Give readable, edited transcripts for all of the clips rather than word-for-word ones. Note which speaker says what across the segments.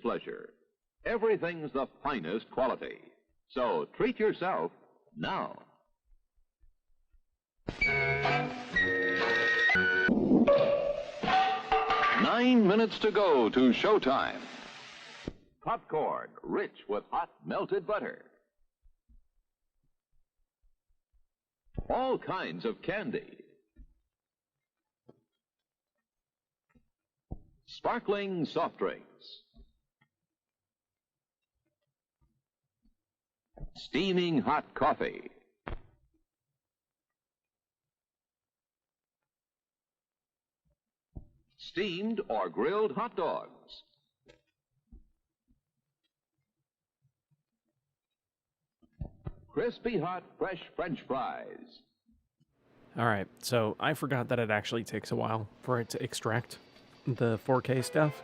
Speaker 1: pleasure. Everything's the finest quality. So treat yourself now. Nine minutes to go to showtime. Popcorn, rich with hot melted butter. All kinds of candy. Sparkling soft drinks. Steaming hot coffee. Steamed or grilled hot dogs. Crispy hot fresh French fries.
Speaker 2: Alright, so I forgot that it actually takes a while for it to extract the 4K stuff.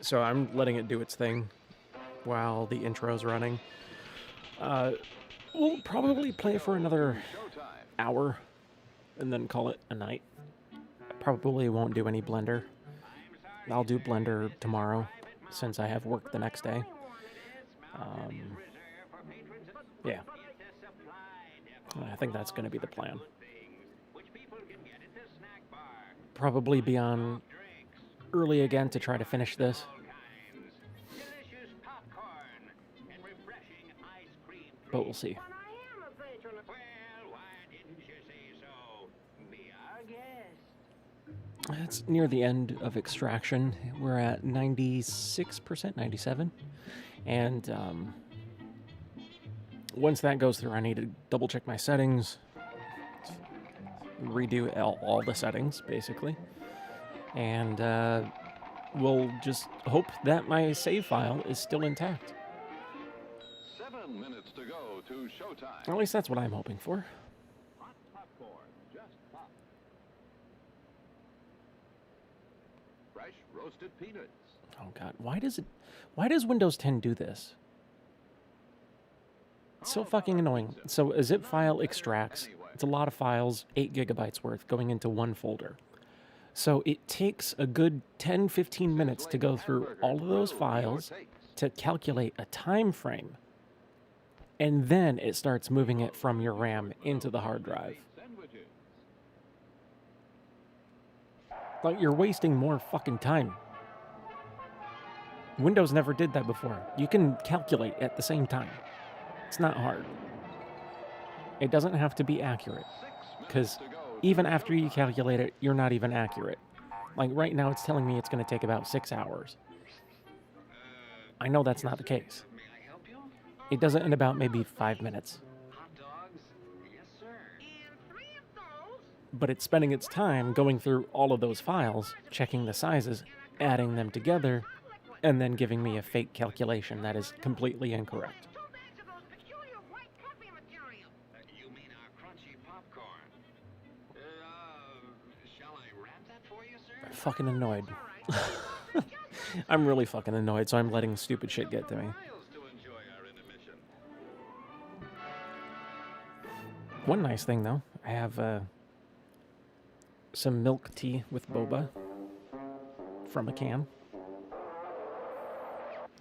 Speaker 2: So I'm letting it do its thing while the intro's running. We'll probably play for another hour and then call it a night. Probably won't do any Blender. I'll do Blender tomorrow since I have work the next day. Yeah. I think that's going to be the plan. Probably be on early again to try to finish this. But we'll see. It's near the end of extraction. We're at 96%, 97. And once that goes through, I need to double check my settings, redo all the settings, basically. And we'll just hope that my save file is still intact.
Speaker 1: 7 minutes to go to showtime.
Speaker 2: At least that's what I'm hoping for.
Speaker 1: Hot popcorn, just hot. Fresh roasted peanuts.
Speaker 2: Oh god, why does Windows 10 do this? It's so fucking annoying. So a zip file extracts. It's a lot of files, 8 gigabytes worth, going into one folder. So it takes a good 10-15 minutes to go through all of those files to calculate a time frame. And then it starts moving it from your RAM into the hard drive. Like, you're wasting more fucking time. Windows never did that before. You can calculate at the same time. It's not hard. It doesn't have to be accurate, because even after you calculate it, you're not even accurate. Like right now, it's telling me it's going to take about 6 hours. I know that's not the case. It does it in about maybe 5 minutes. But it's spending its time going through all of those files, checking the sizes, adding them together, and then giving me a fake calculation that is completely incorrect. I'm fucking annoyed. I'm really fucking annoyed, so I'm letting stupid shit get to me. One nice thing, though, I have some milk tea with boba from a can.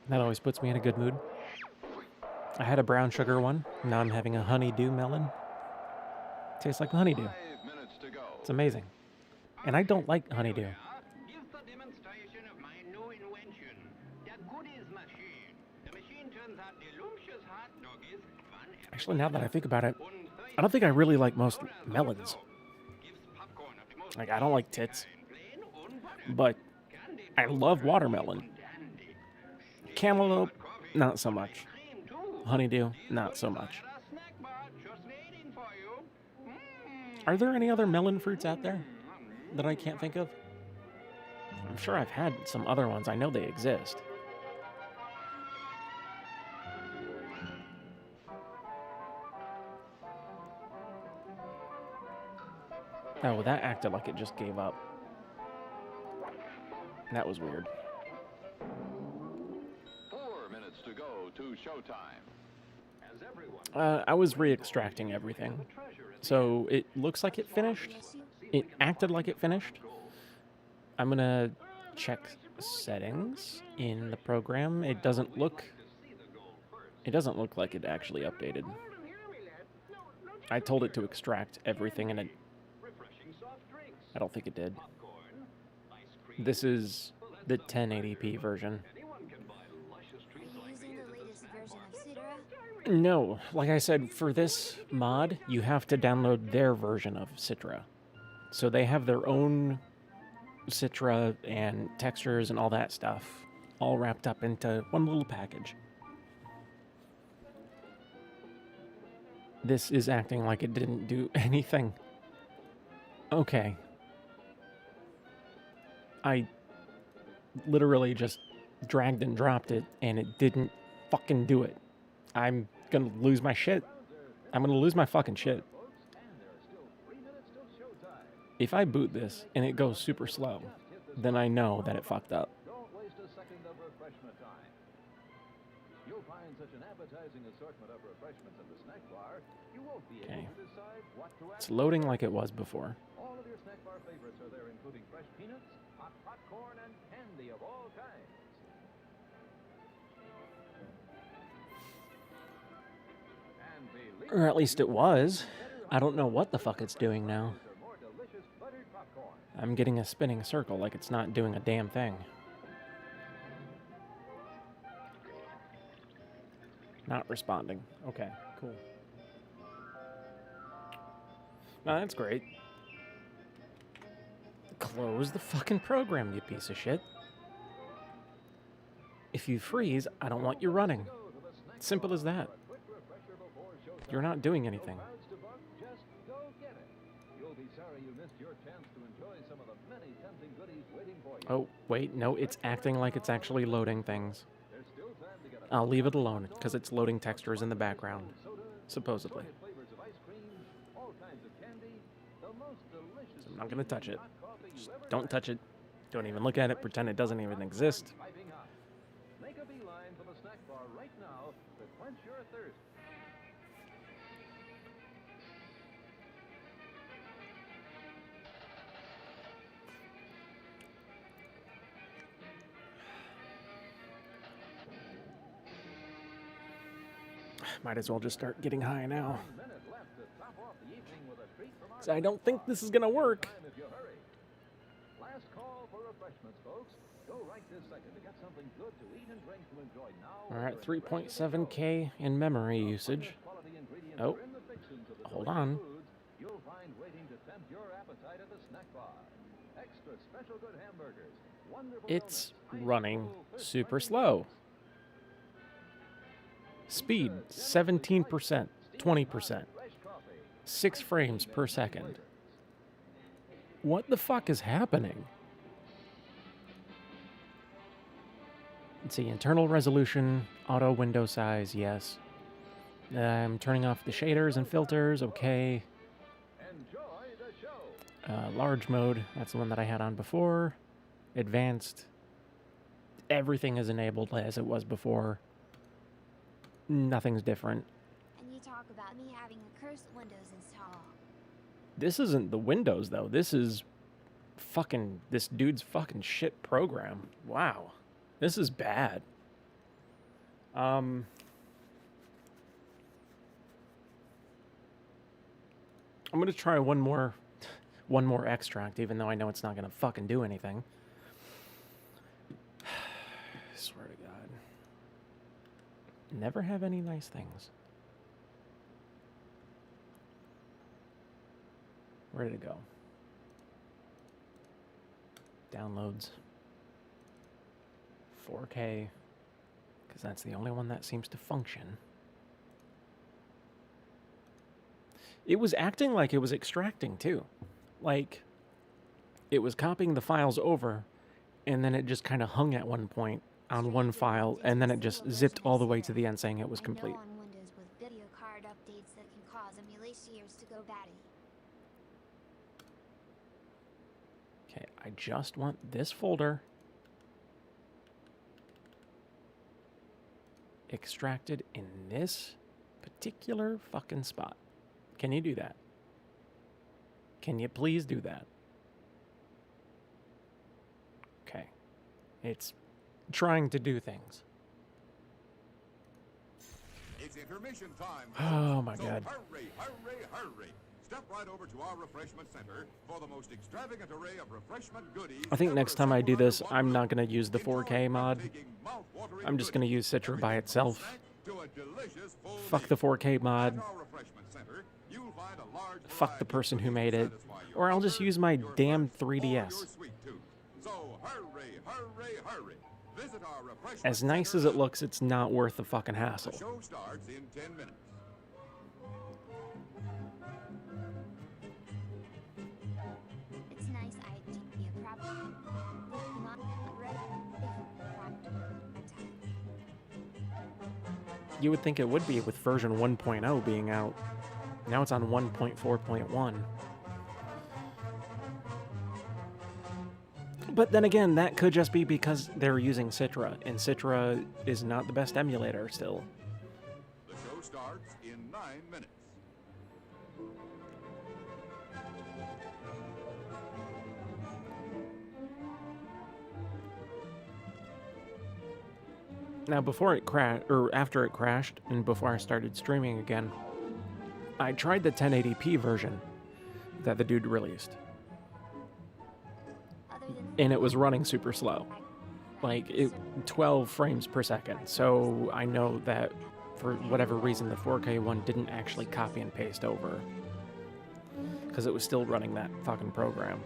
Speaker 2: That always puts me in a good mood. I had a brown sugar one. Now I'm having a honeydew melon. Tastes like honeydew. It's amazing. And I don't like honeydew. Actually, now that I think about it, I don't think I really like most melons. Like, I don't like tits. But I love watermelon. Cantaloupe, not so much. Honeydew, not so much. Are there any other melon fruits out there that I can't think of? I'm sure I've had some other ones. I know they exist. Oh, that acted like it just gave up. That was weird.
Speaker 1: 4 minutes to go to showtime.
Speaker 2: I was re-extracting everything. So it looks like it finished. It acted like it finished. I'm gonna check settings in the program, it doesn't look like it actually updated. I told it to extract everything and I don't think it did. This is the 1080p version. No, like I said, for this mod, you have to download their version of Citra. So they have their own Citra and textures and all that stuff, all wrapped up into one little package. This is acting like it didn't do anything. Okay. I literally just dragged and dropped it, and it didn't fucking do it. I'm gonna lose my shit. I'm gonna lose my fucking shit. If I boot this and it goes super slow, then I know that it fucked up. Okay. It's loading like it was before.
Speaker 1: All of your snack bar favorites are there, including fresh peanuts, hot popcorn, and candy of all kinds.
Speaker 2: Or at least it was. I don't know what the fuck it's doing now. I'm getting a spinning circle like it's not doing a damn thing. Not responding. Okay, cool. No, that's great. Close the fucking program, you piece of shit. If you freeze, I don't want you running. Simple as that. You're not doing anything. Oh, wait, no, it's acting like it's actually loading things. I'll leave it alone, because it's loading textures in the background. Supposedly. So I'm not gonna touch it. Just don't touch it. Don't even look at it, pretend it doesn't even exist.
Speaker 1: Make a beeline for the snack bar right now to quench your thirst.
Speaker 2: Might as well just start getting high now. So I don't think this is gonna work.
Speaker 1: Last call for refreshments, folks. Go right this second to get something good to eat and drink to enjoy now.
Speaker 2: We're at 3.7K in memory usage. Oh, hold on.
Speaker 1: You'll find waiting to tempt your appetite at the snack bar. Extra special good hamburgers. Wonderful
Speaker 2: It's running super slow. Speed, 17%, 20%. 6 frames per second. What the fuck is happening? Let's see, internal resolution, auto window size, yes. I'm turning off the shaders and filters, okay. Large mode, that's the one that I had on before. Advanced, everything is enabled as it was before. Nothing's different.
Speaker 3: And you talk about me having a cursed Windows install.
Speaker 2: This isn't the Windows, though. This is fucking this dude's fucking shit program. Wow. This is bad. I'm gonna try one more extract, even though I know it's not gonna fucking do anything. I swear to God. Never have any nice things. Where did it go? Downloads. 4K. Because that's the only one that seems to function. It was acting like it was extracting too. Like, it was copying the files over, and then it just kind of hung at one point on one file, and then it just zipped all the way to the end saying it was complete.
Speaker 3: on Windows with video card updates that can cause emulation years to go batty.
Speaker 2: Okay, I just want this folder extracted in this particular fucking spot. Can you do that? Can you please do that? Okay. It's trying to do things.
Speaker 4: It's intermission time.
Speaker 2: Oh my
Speaker 4: so
Speaker 2: God.
Speaker 4: Hurry, hurry, hurry. Step right over to our refreshment center for the most extravagant array of refreshment goodies.
Speaker 2: I think
Speaker 4: ever
Speaker 2: next time I do
Speaker 4: assembled
Speaker 2: this,
Speaker 4: under one
Speaker 2: I'm not
Speaker 4: roof.
Speaker 2: going to use the
Speaker 4: Enjoy
Speaker 2: 4K mod.
Speaker 4: breathtaking, mouth-watering
Speaker 2: I'm just going to
Speaker 4: goodies.
Speaker 2: use Citra by
Speaker 4: Everything from a
Speaker 2: itself.
Speaker 4: snack to a delicious full
Speaker 2: Fuck the
Speaker 4: meal.
Speaker 2: 4K mod.
Speaker 4: At our refreshment center, you'll find a large
Speaker 2: Fuck the
Speaker 4: variety of
Speaker 2: person who
Speaker 4: goodies
Speaker 2: made
Speaker 4: to
Speaker 2: it.
Speaker 4: satisfy your
Speaker 2: Or I'll just
Speaker 4: hunger,
Speaker 2: use my
Speaker 4: your
Speaker 2: damn
Speaker 4: thirst, or your
Speaker 2: 3DS.
Speaker 4: sweet tooth. So hurry, hurry, hurry. Visit our refreshment
Speaker 2: As nice
Speaker 4: center
Speaker 2: as it looks, it's not worth the fucking
Speaker 4: The
Speaker 2: hassle.
Speaker 4: show starts in 10 minutes.
Speaker 3: It's nice idea, probably. Not ready
Speaker 2: You would think it would be with version 1.0 being out. Now it's on 1.4.1. But then again, that could just be because they're using Citra, and Citra is not the best emulator still.
Speaker 4: The show starts in 9 minutes.
Speaker 2: Now, before it crashed, or after it crashed, and before I started streaming again, I tried the 1080p version that the dude released,
Speaker 3: other than
Speaker 2: and it was running super slow, like 12 frames per second. So I know that for whatever reason, the 4K one didn't actually copy and paste over, because it was still running that fucking program.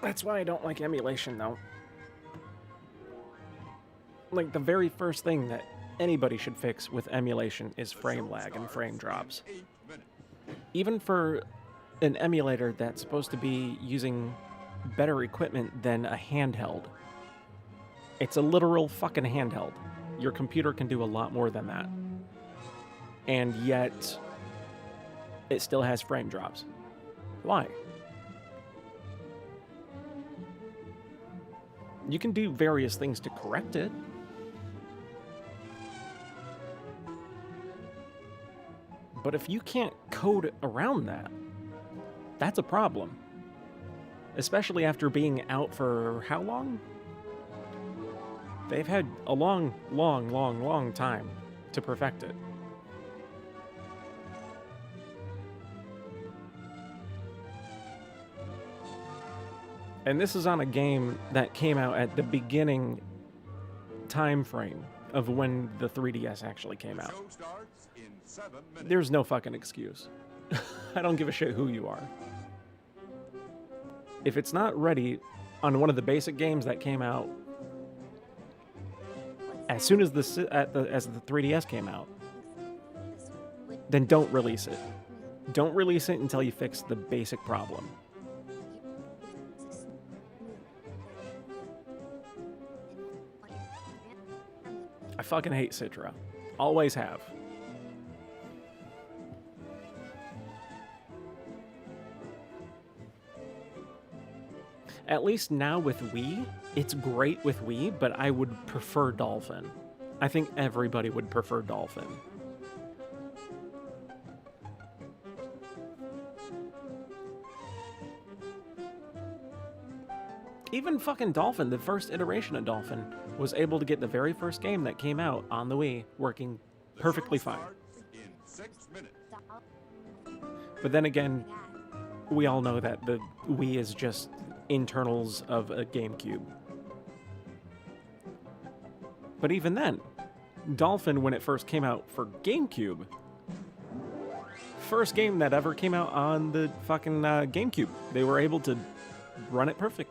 Speaker 2: That's why I don't like emulation, though. Like, the very first thing that anybody should fix with emulation is frame lag and frame drops.
Speaker 4: 8 minutes.
Speaker 2: Even for an emulator that's supposed to be using better equipment than a handheld. It's a literal fucking handheld. Your computer can do a lot more than that. And yet, it still has frame drops. Why? You can do various things to correct it. But if you can't code around that, that's a problem. Especially after being out for how long? They've had a long time to perfect it. And this is on a game that came out at the beginning time frame of when the 3DS actually came
Speaker 4: The
Speaker 2: out.
Speaker 4: show starts in 7 minutes.
Speaker 2: There's no fucking excuse. I don't give a shit who you are. If it's not ready on one of the basic games that came out as soon as the 3DS came out, then don't release it. Don't release it until you fix the basic problem. I fucking hate Citra. Always have. At least now with Wii, it's great with Wii, but I would prefer Dolphin. I think everybody would prefer Dolphin. Even fucking Dolphin, the first iteration of Dolphin, was able to get the very first game that came out on the Wii working
Speaker 4: The
Speaker 2: perfectly
Speaker 4: show
Speaker 2: fine.
Speaker 4: starts in 6 minutes.
Speaker 2: But then again, we all know that the Wii is just internals of a GameCube. But even then, Dolphin, when it first came out for GameCube, first game that ever came out on the fucking GameCube, they were able to run it perfect.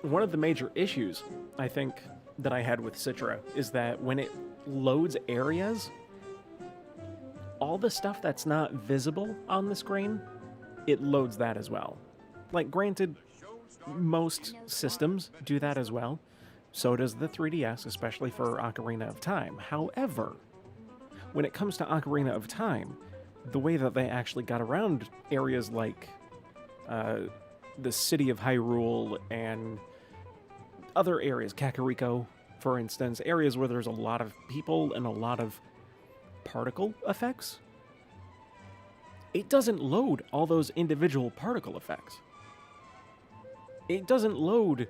Speaker 2: One of the major issues, I think, that I had with Citra is that when it loads areas, all the stuff that's not visible on the screen it loads that as well. Like, granted, most systems do that as well. So does the 3DS, especially for Ocarina of Time. However, when it comes to Ocarina of Time, the way that they actually got around areas like the city of Hyrule and other areas, Kakariko, for instance, areas where there's a lot of people and a lot of particle effects, it doesn't load all those individual particle effects. It doesn't load...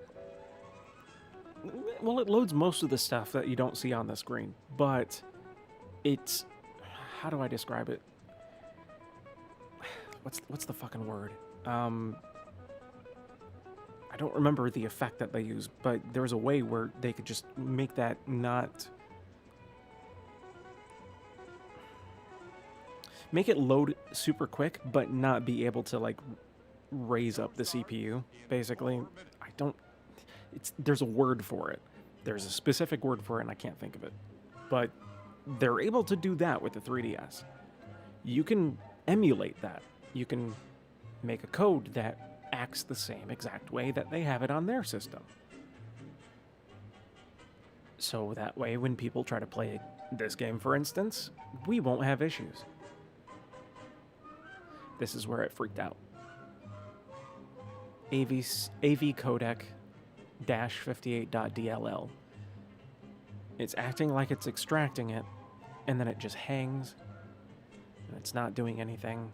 Speaker 2: Well, it loads most of the stuff that you don't see on the screen, but it's... How do I describe it? What's the fucking word? I don't remember the effect that they use, but there's a way where they could just make that not... Make it load super quick, but not be able to, like, raise up the CPU, basically. I don't... There's a word for it. There's a specific word for it, and I can't think of it. But they're able to do that with the 3DS. You can emulate that. You can make a code that acts the same exact way that they have it on their system. So that way, when people try to play this game, for instance, we won't have issues. This is where it freaked out. AV codec -58.dll. It's acting like it's extracting it, and then it just hangs, and it's not doing anything.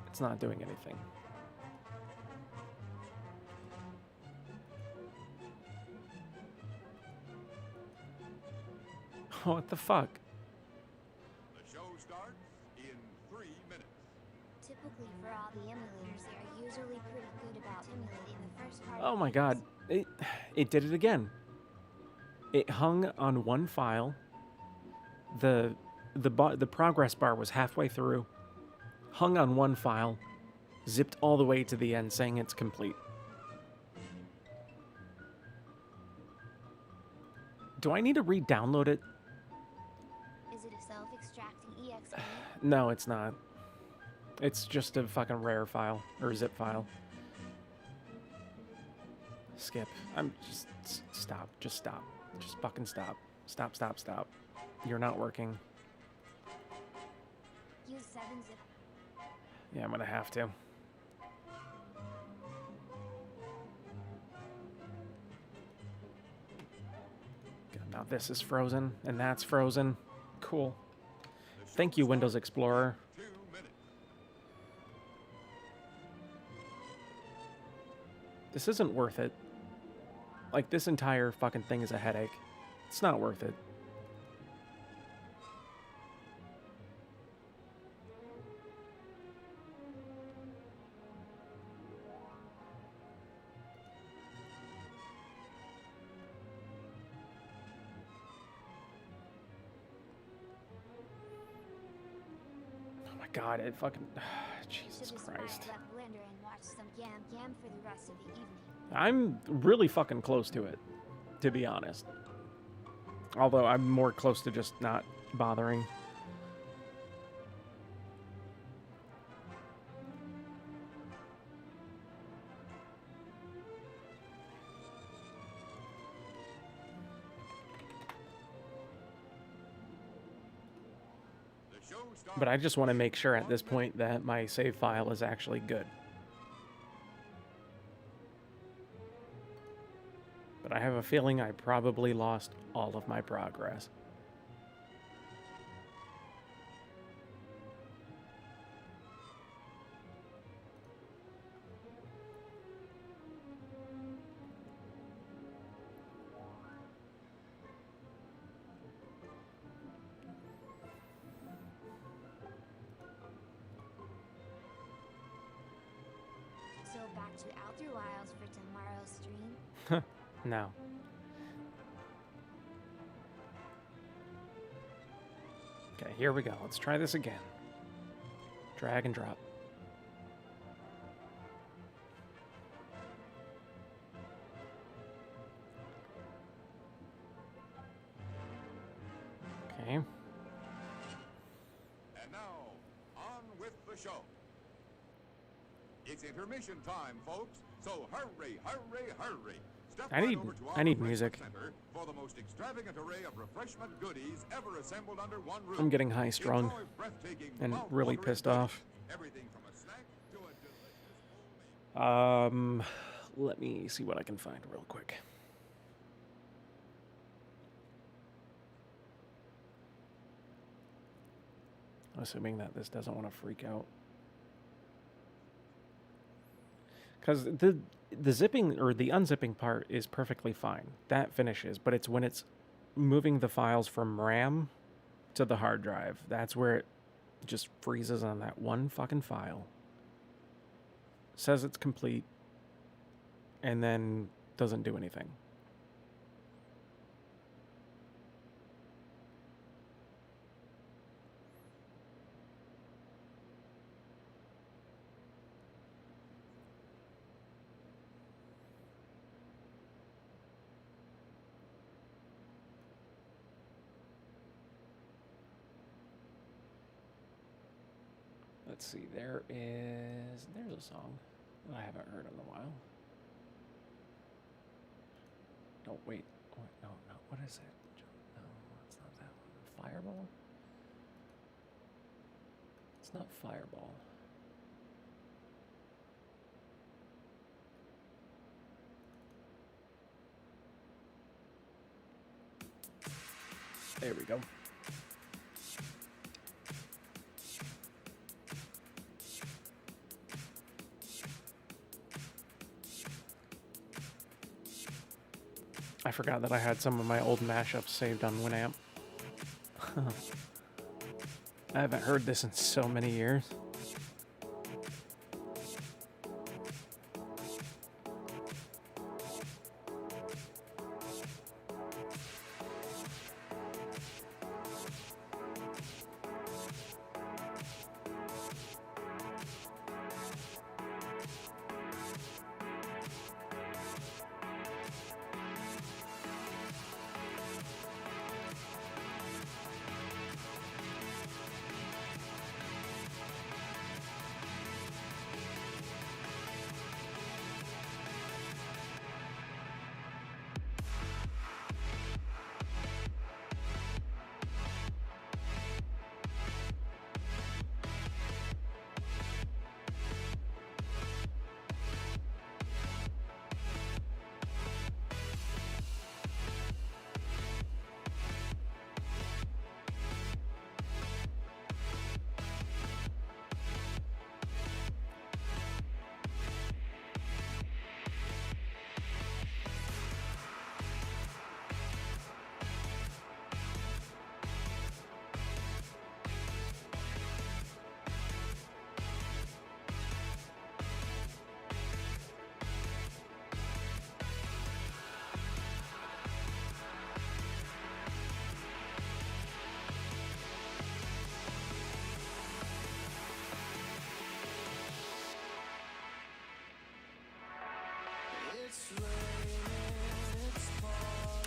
Speaker 2: It's not doing anything. What the fuck?
Speaker 4: The show starts in 3 minutes.
Speaker 3: Typically, for all the emulators, they are usually pretty good about emulating the first part.
Speaker 2: Oh my god. It did it again. It hung on one file. The progress bar was halfway through. Hung on one file. Zipped all the way to the end saying it's complete. Do I need to re-download it?
Speaker 3: Is it a self-extracting EXE?
Speaker 2: No, it's not. It's just a fucking rare file, or zip file. Skip. I'm just... Stop. Just stop. Just fucking stop. Stop, stop, stop. You're not working.
Speaker 3: Use 7-zip.
Speaker 2: Yeah, I'm gonna have to. Good, now this is frozen, and that's frozen. Cool. Thank you, Windows Explorer.
Speaker 4: 2 minutes.
Speaker 2: This isn't worth it. Like, this entire fucking thing is a headache. It's not worth it. Oh my god, it fucking... Jesus
Speaker 3: Should just
Speaker 2: Christ.
Speaker 3: fire up Blender and watch some Yam for the rest of the evening.
Speaker 2: I'm really fucking close to it, to be honest. Although I'm more close to just not bothering.
Speaker 4: The show starts.
Speaker 2: But I just want to make sure at this point that my save file is actually good. But I have a feeling I probably lost all of my progress.
Speaker 3: So back to Outer Wilds for tomorrow's stream.
Speaker 2: No. Okay, here we go. Let's try this again. Drag and drop. Okay.
Speaker 4: with the show. It's intermission time, folks. So hurry, hurry, hurry. Step
Speaker 2: I
Speaker 4: right
Speaker 2: need-
Speaker 4: over to
Speaker 2: I
Speaker 4: our
Speaker 2: need
Speaker 4: refreshment
Speaker 2: music.
Speaker 4: center for the most extravagant array of refreshment goodies ever assembled under one roof.
Speaker 2: I'm getting high strung
Speaker 4: Enjoy breathtaking,
Speaker 2: and
Speaker 4: mouth-watering
Speaker 2: really pissed
Speaker 4: goodies.
Speaker 2: off.
Speaker 4: Everything from a snack to a delicious bowl meal.
Speaker 2: Let me see what I can find real quick. Assuming that this doesn't want to freak out. Because the zipping or the unzipping part is perfectly fine. That finishes, but it's when it's moving the files from RAM to the hard drive. That's where it just freezes on that one fucking file. Says it's complete, and then doesn't do anything. Let's see, there's a song that I haven't heard in a while. No, wait, no, what is it? No, it's not that one. Fireball? It's not Fireball. There we go. I forgot that I had some of my old mashups saved on Winamp. I haven't heard this in so many years.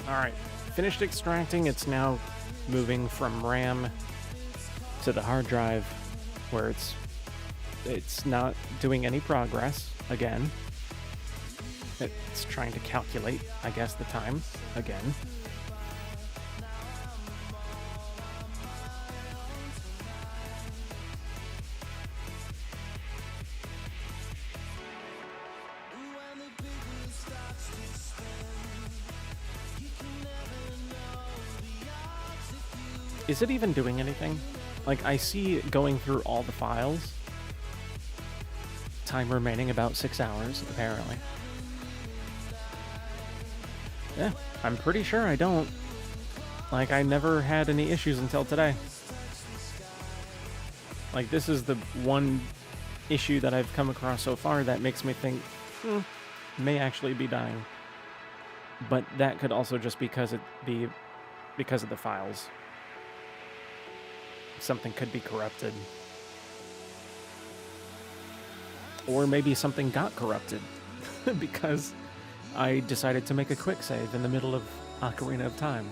Speaker 2: Alright, finished extracting. It's now moving from RAM to the hard drive, where it's not doing any progress again. It's trying to calculate, I guess, the time again. Is it even doing anything? Like, I see it going through all the files. Time remaining about 6 hours, apparently. Yeah, I'm pretty sure I don't. Like, I never had any issues until today. Like, this is the one issue that I've come across so far that makes me think, may actually be dying. But that could also just because of the files. Something could be corrupted. Or maybe something got corrupted because I decided to make a quick save in the middle of Ocarina of Time.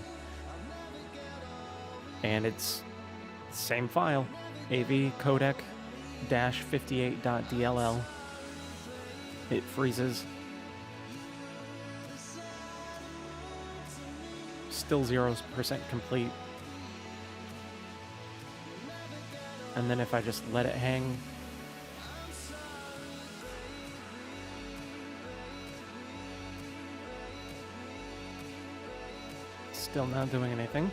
Speaker 2: And it's same file, AV, codec, -58.dll. It freezes. Still 0% complete. And then if I just let it hang, still not doing anything.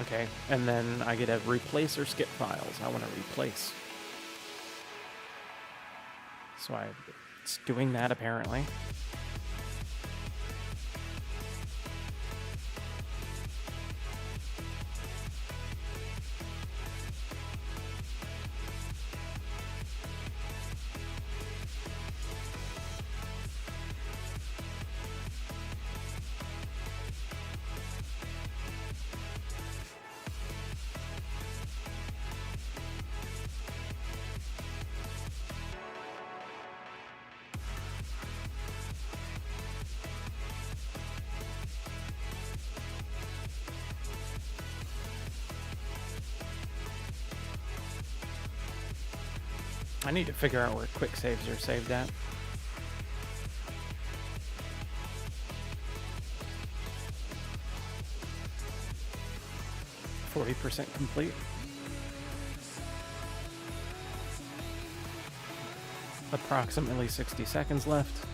Speaker 2: Okay, and then I get to replace or skip files. I want to replace. So it's doing that apparently. I need to figure out where quick saves are saved at. %40 complete. Approximately 60 seconds left.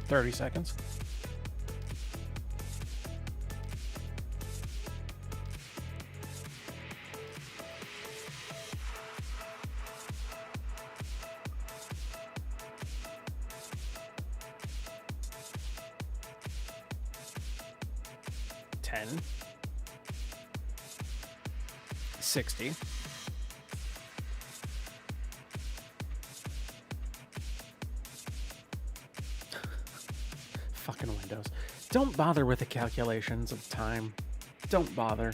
Speaker 2: $30 seconds. $10. $60. Fucking Windows. Don't bother with the calculations of time. Don't bother.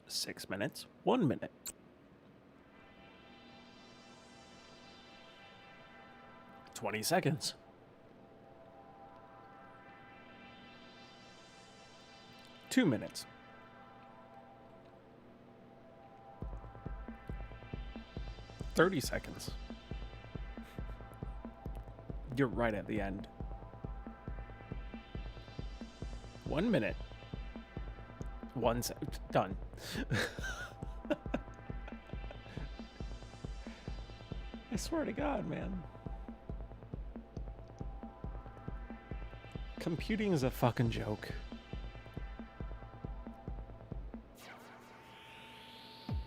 Speaker 2: Six minutes. 1 minute. $20 seconds. $2 minutes. $30 seconds. You're right at the end. 1 minute. 1 sec. Done. I swear to God, man. Computing is a fucking joke.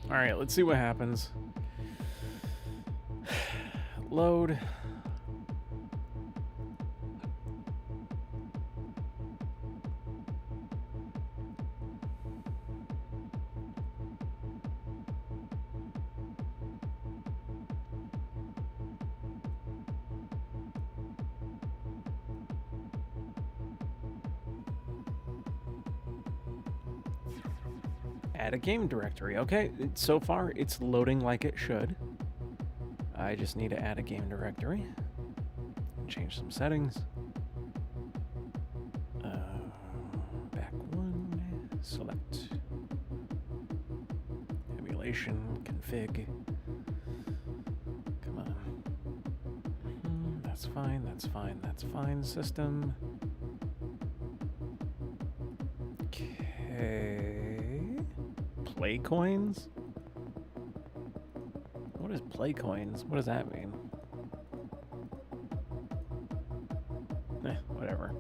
Speaker 2: Alright, let's see what happens. Load. Add a game directory. Okay, so far it's loading like it should. I just need to add a game directory. Change some settings. Back one. Select. Emulation. Config. Come on. That's fine. That's fine. That's fine. System. Okay. Play coins? What is play coins? What does that mean? Whatever.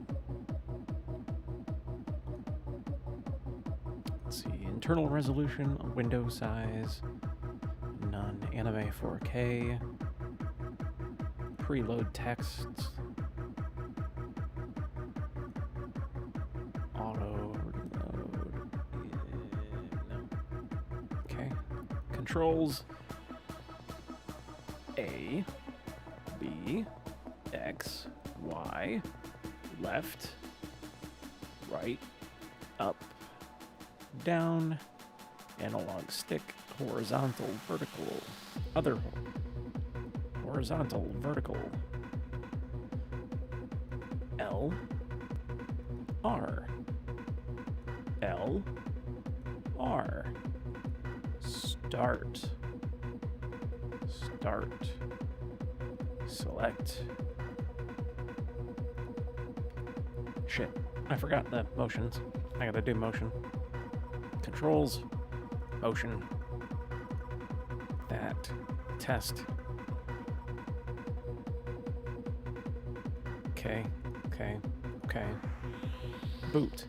Speaker 2: Let's see. Internal resolution, window size, none. Anime 4K. Preload texts. Auto reload. No. Okay. Controls. A, B, X, Y, left, right, up, down, analog stick, horizontal, vertical, other, horizontal, vertical, L, R, L, R, start, select. Shit, I forgot the motions. I gotta do motion. Controls, motion, that, test. Okay. Boot.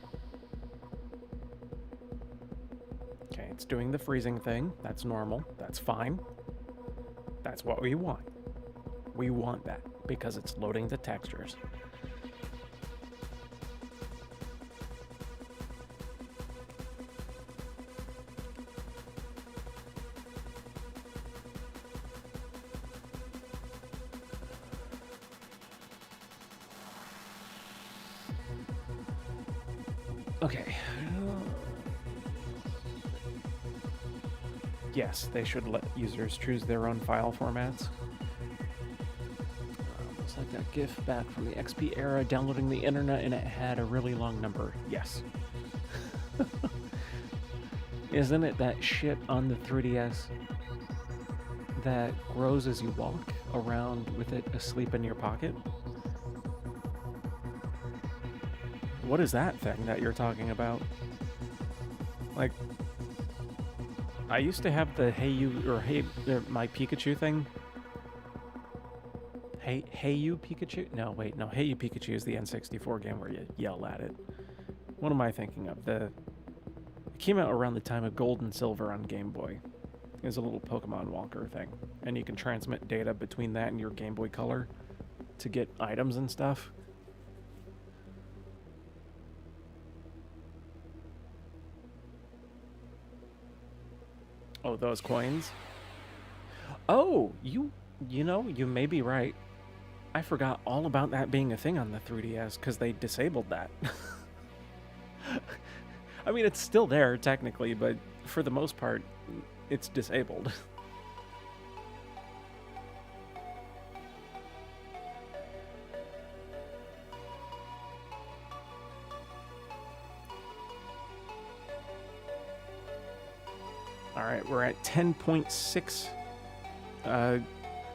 Speaker 2: Okay, it's doing the freezing thing. That's normal. That's fine. That's what we want. We want that because it's loading the textures. Okay. Yes, they should let users choose their own file formats. Looks like that GIF back from the XP era, downloading the internet, and it had a really long number. Yes. Isn't it that shit on the 3DS that grows as you walk around with it asleep in your pocket? What is that thing that you're talking about? Like, I used to have the Hey You, or Hey, my Pikachu thing. Hey You Pikachu? No, wait, no. Hey You Pikachu is the N64 game where you yell at it. What am I thinking of? It came out around the time of Gold and Silver on Game Boy. It was a little Pokemon Walker thing. And you can transmit data between that and your Game Boy Color to get items and stuff. Oh, those coins? Oh, you know, you may be right. I forgot all about that being a thing on the 3DS because they disabled that. I mean, it's still there technically, but for the most part, it's disabled. All right, we're at 10.6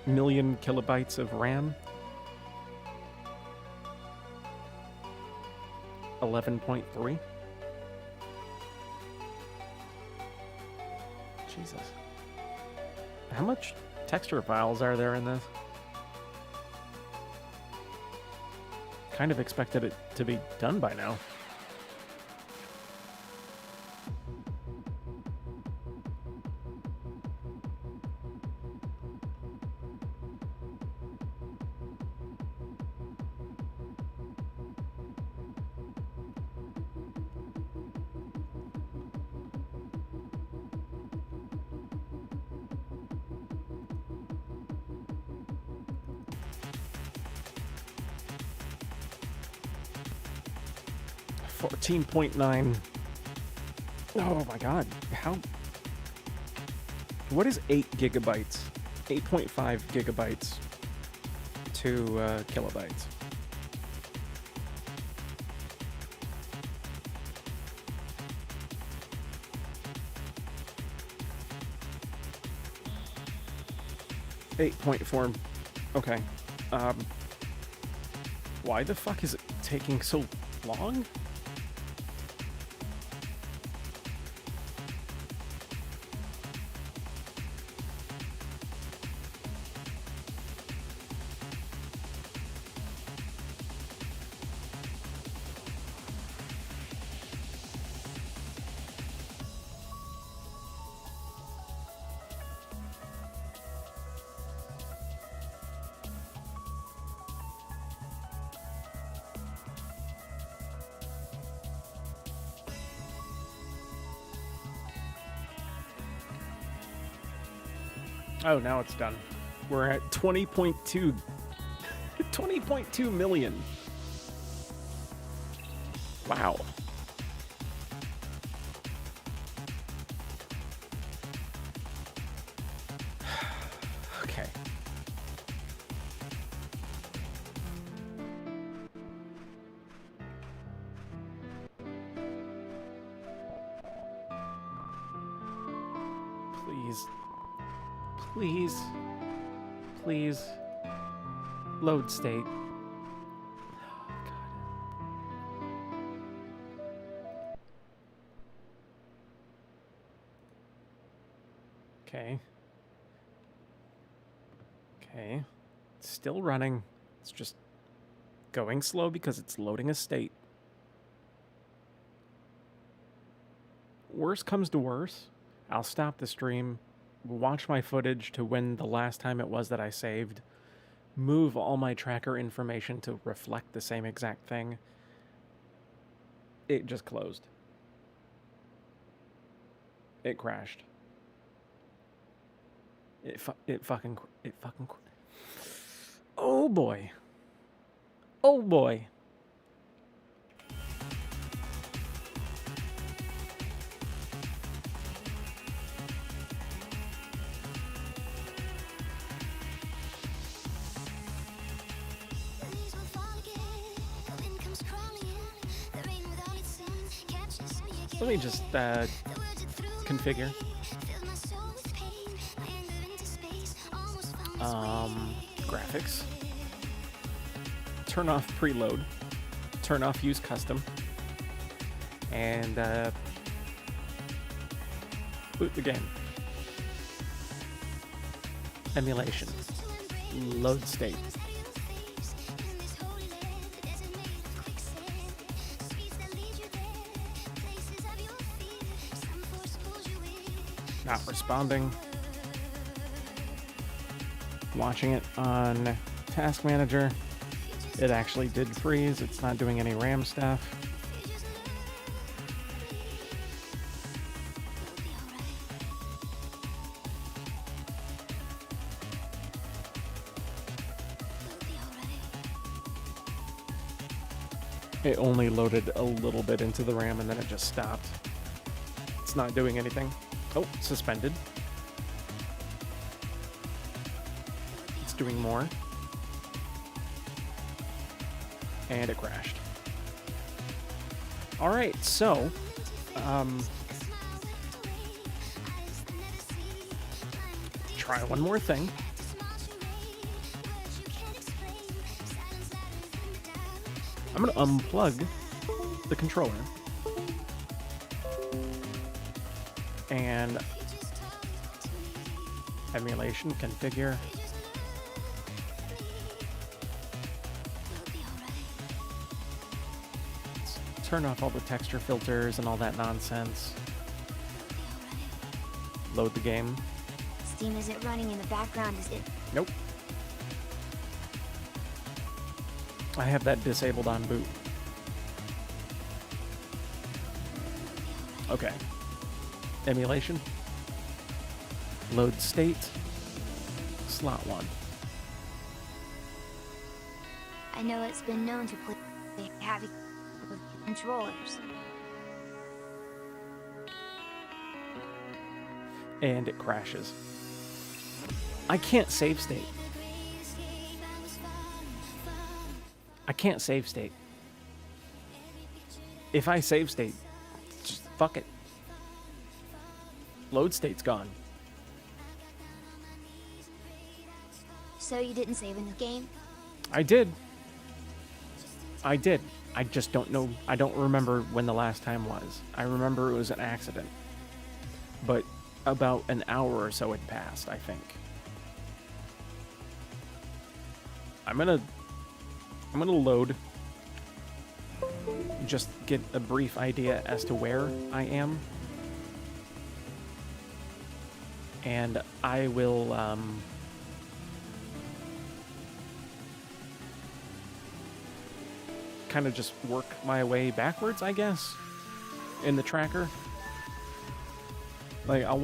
Speaker 2: million kilobytes of RAM. 11.3. Jesus. How much texture files are there in this? Kind of expected it to be done by now. $14.9. Oh my god. How? What is 8 gigabytes? 8.5 gigabytes to kilobytes. $8.4. Okay. Why the fuck is it taking so long? Oh, now it's done. We're at 20.2 20.2 million. Wow. Okay. Please. Please. Please. Load state. Oh, God. Okay. Okay. It's still running. It's just going slow because it's loading a state. Worst comes to worst, I'll stop the stream, watch my footage to when the last time it was that I saved, move all my tracker information to reflect the same exact thing. It just closed. It crashed. It fucking. Oh boy. Oh boy. Let me just configure. Graphics. Turn off preload. Turn off use custom. And boot the game. Emulation. Load state. Not responding. Watching it on Task Manager. It actually did freeze. It's not doing any RAM stuff. It only loaded a little bit into the RAM and then it just stopped. It's not doing anything. Oh, suspended. It's doing more. And it crashed. Alright, so... try one more thing. I'm going to unplug the controller. And emulation configure. Let's turn off all the texture filters and all that nonsense. Load the game.
Speaker 3: Steam isn't running in the background, is it?
Speaker 2: Nope. I have that disabled on boot. Okay. Emulation. Load state. Slot 1.
Speaker 3: I know it's been known to play havoc with controllers.
Speaker 2: And it crashes. I can't save state. I can't save state. If I save state, just fuck it. Load state's gone.
Speaker 3: So you didn't save in the game?
Speaker 2: I did. I did. I just don't know. I don't remember when the last time was. I remember it was an accident. But about an hour or so had passed, I think. I'm gonna load. Just get a brief idea as to where I am. And I will, kind of just work my way backwards, I guess, in the tracker. Like, I'll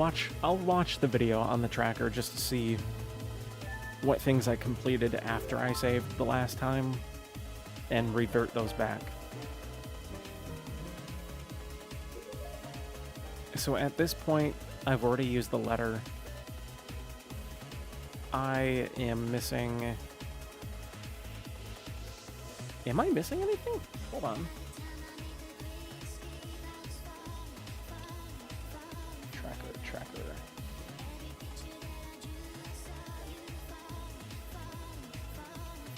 Speaker 2: watch the video on the tracker just to see what things I completed after I saved the last time and revert those back. So at this point, I've already used the letter. I am missing... Am I missing anything? Hold on. Tracker.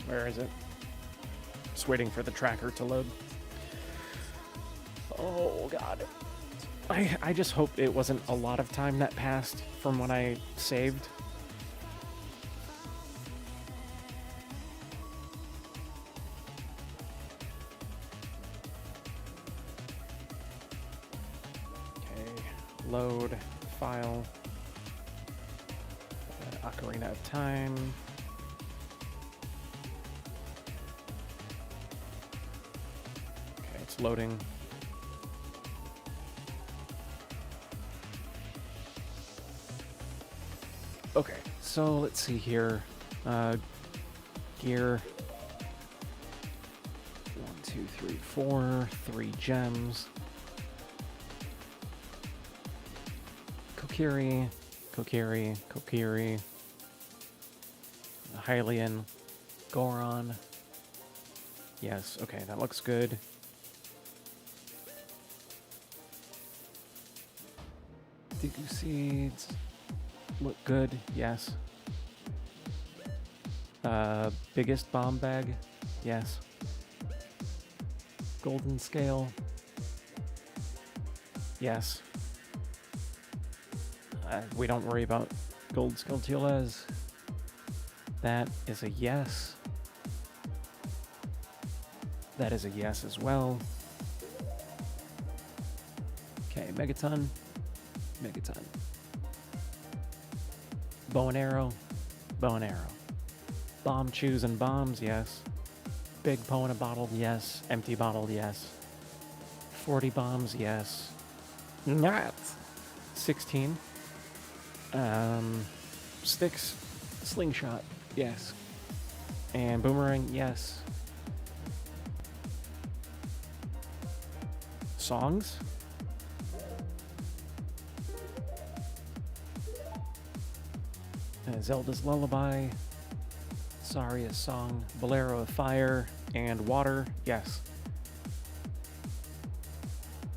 Speaker 2: Where is it? Just waiting for the tracker to load. Oh, God. I just hope it wasn't a lot of time that passed from when I saved. Okay, load file. Ocarina of Time. Okay, it's loading. Okay, so let's see here. Gear. 1, 2, 3, 4. 3 gems. Kokiri. Hylian. Goron. Yes, okay, that looks good. Deku seeds. Look good, yes. Biggest bomb bag, yes. Golden scale, yes. We don't worry about gold skeltulas. That is a yes. That is a yes as well. Okay, Megaton. Bow and arrow. Bomb chews and bombs, yes. Big Poe in a bottle, yes. Empty bottle, yes. 40 bombs, yes. Not 16. Sticks, slingshot, yes. And boomerang, yes. Songs? Zelda's Lullaby, Saria's Song, Bolero of Fire, and Water, yes.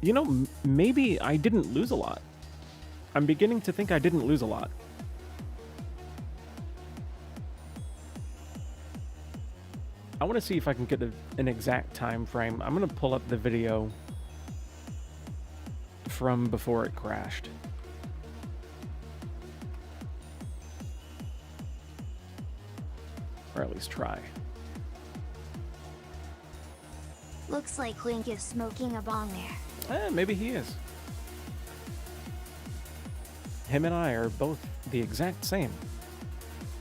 Speaker 2: You know, maybe I didn't lose a lot. I'm beginning to think I didn't lose a lot. I want to see if I can get an exact time frame. I'm going to pull up the video from before it crashed. Or at least try.
Speaker 3: Looks like Link is smoking a bong there.
Speaker 2: Maybe he is. Him and I are both the exact same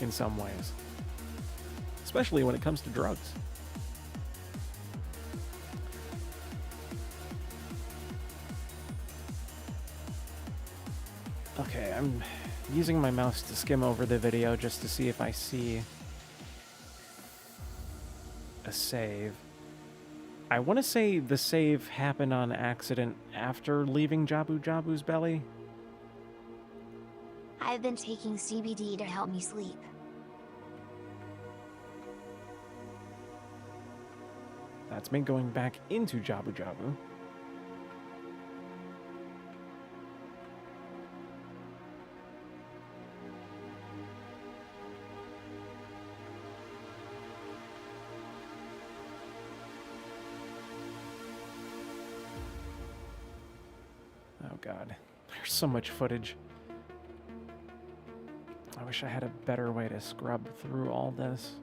Speaker 2: in some ways. Especially when it comes to drugs. Okay, I'm using my mouse to skim over the video just to see if I see a save. I want to say the save happened on accident after leaving Jabu Jabu's belly.
Speaker 3: I've been taking CBD to help me sleep.
Speaker 2: That's me going back into Jabu Jabu. Oh god, there's so much footage. I wish I had a better way to scrub through all this.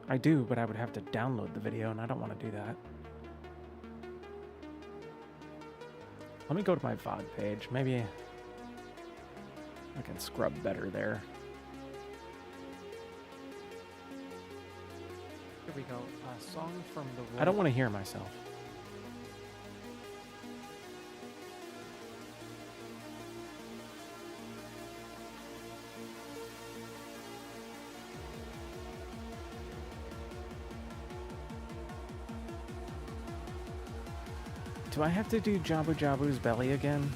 Speaker 2: I do, but I would have to download the video, and I don't want to do that. Let me go to my VOD page. Maybe I can scrub better there. Here we go. A song from the... I don't want to hear myself. Do I have to do Jabu Jabu's belly again?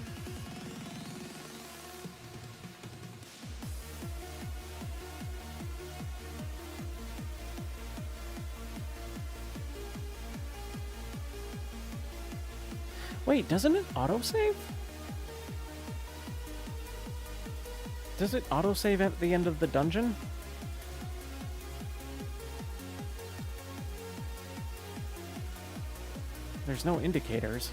Speaker 2: Wait, doesn't it autosave? Does it autosave at the end of the dungeon? There's no indicators.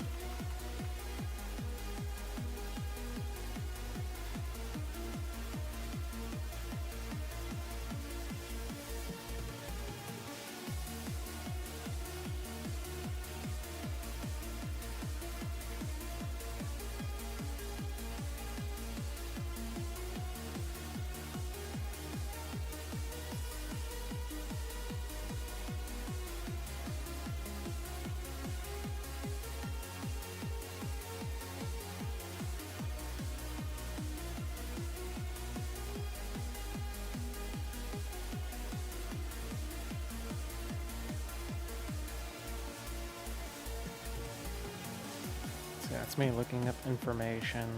Speaker 2: That's me looking up information.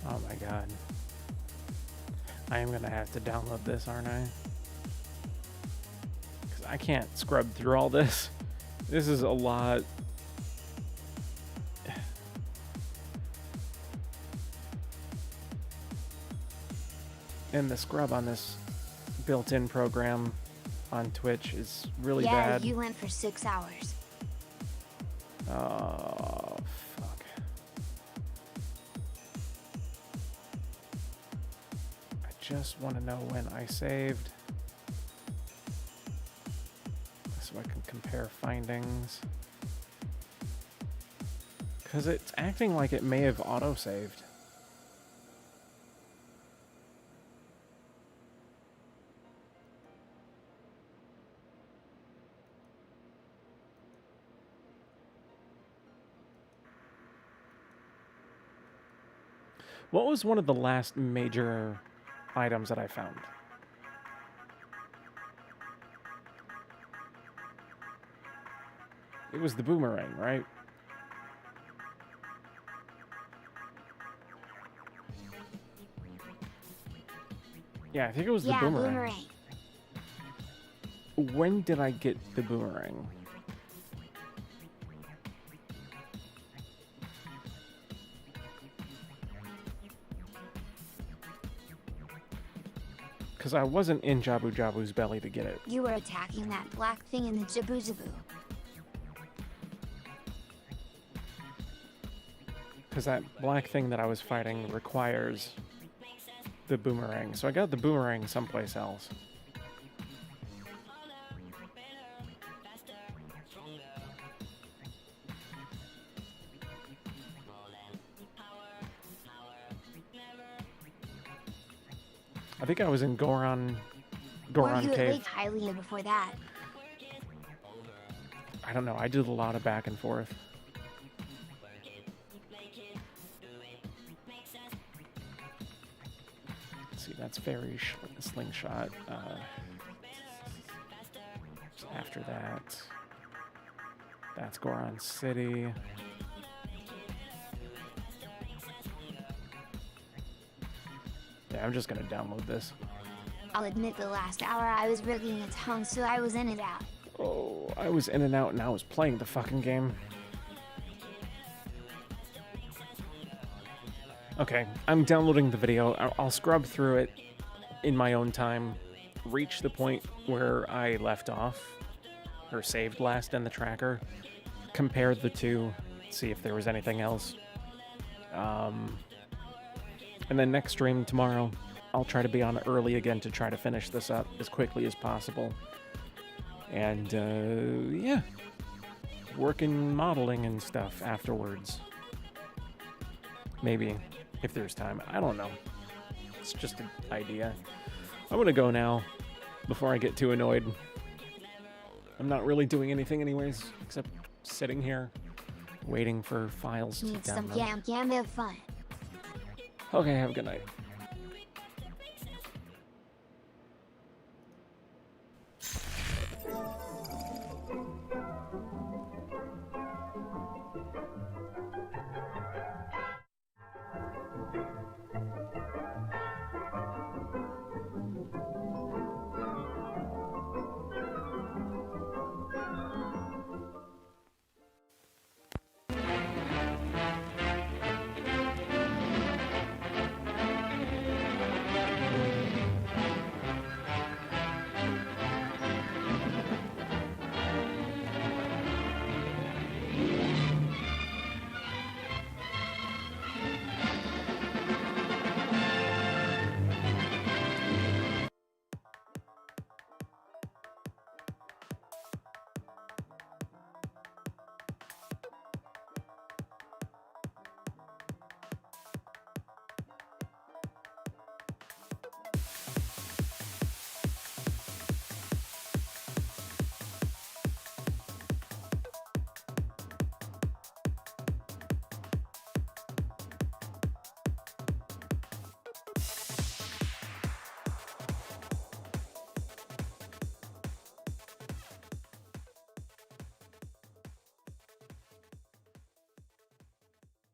Speaker 2: Oh my god. I am gonna have to download this, aren't I? Because I can't scrub through all this. This is a lot. And the scrub on this built-in program on Twitch is really bad.
Speaker 3: Yeah, you went for 6 hours.
Speaker 2: Oh, fuck. I just want to know when I saved, so I can compare findings. Because it's acting like it may have auto-saved. What was one of the last major items that I found? It was the boomerang, right? Yeah, I think it was the boomerang. When did I get the boomerang? Because I wasn't in Jabu Jabu's belly to get it.
Speaker 3: You were attacking that black thing in the Jabu Jabu.
Speaker 2: Because that black thing that I was fighting requires the boomerang. So I got the boomerang someplace else. I think I was in Goron
Speaker 3: Were you at
Speaker 2: Cave.
Speaker 3: Lake Hylia before that?
Speaker 2: I don't know. I did a lot of back and forth. Let's see, that's Fairy Slingshot. After that, that's Goron City. Yeah, I'm just gonna download this.
Speaker 3: I'll admit the last hour I was rigging a tongue, so I was in and out.
Speaker 2: Oh, I was in and out and I was playing the fucking game. Okay, I'm downloading the video. I'll scrub through it in my own time, reach the point where I left off, or saved last in the tracker, compare the two, see if there was anything else. And then next stream tomorrow, I'll try to be on early again to try to finish this up as quickly as possible. And, yeah. Working modeling and stuff afterwards. Maybe, if there's time. I don't know. It's just an idea. I'm gonna go now, before I get too annoyed. I'm not really doing anything anyways, except sitting here. waiting for files to
Speaker 3: Need some
Speaker 2: download.
Speaker 3: yam fun.
Speaker 2: Okay, have a good night.